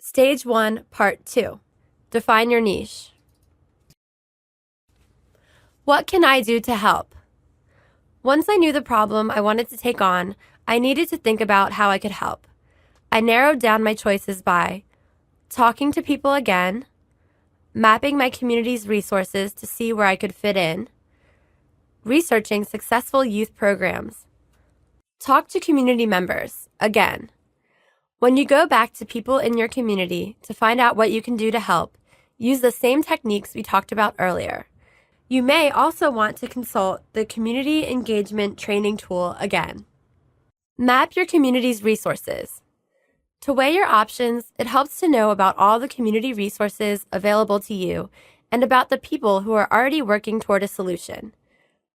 Stage 1, Part 2. Define your niche. What can I do to help? Once I knew the problem I wanted to take on, I needed to think about how I could help. I narrowed down my choices by talking to people again, mapping my community's resources to see where I could fit in, researching successful youth programs. Talk to community members, again. When you go back to people in your community to find out what you can do to help, use the same techniques we talked about earlier. You may also want to consult the Community Engagement Training Tool again. Map your community's resources. To weigh your options, it helps to know about all the community resources available to you and about the people who are already working toward a solution.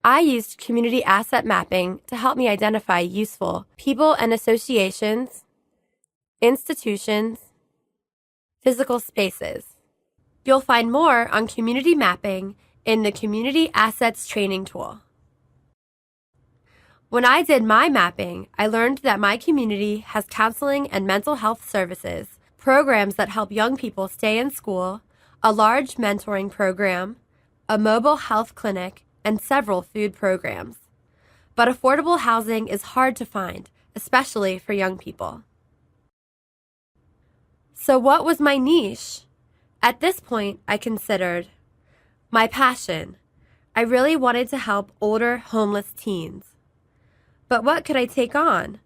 I used community asset mapping to help me identify useful people and associations, institutions, physical spaces. You'll find more on community mapping in the Community Assets Training Tool. When I did my mapping, I learned that my community has counseling and mental health services, programs that help young people stay in school, a large mentoring program, a mobile health clinic, and several food programs. But affordable housing is hard to find, especially for young people. So what was my niche? At this point, I considered my passion. I really wanted to help older homeless teens. But what could I take on?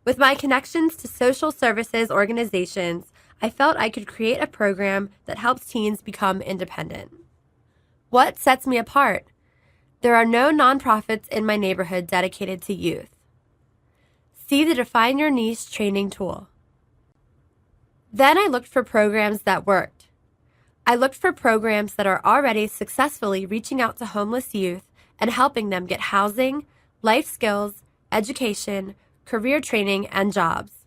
With my connections to social services organizations, I felt I could create a program that helps teens become independent. What sets me apart? There are no nonprofits in my neighborhood dedicated to youth. See the Define Your Niche training tool. Then I looked for programs that worked. I looked for programs that are already successfully reaching out to homeless youth and helping them get housing, life skills, education, career training, and jobs.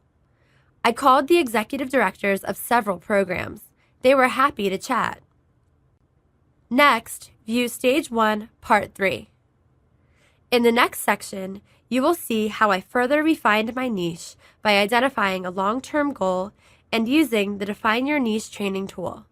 I called the executive directors of several programs. They were happy to chat. Next, view Stage 1, Part 3. In the next section, you will see how I further refined my niche by identifying a long-term goal and using the Define Your Niche training tool.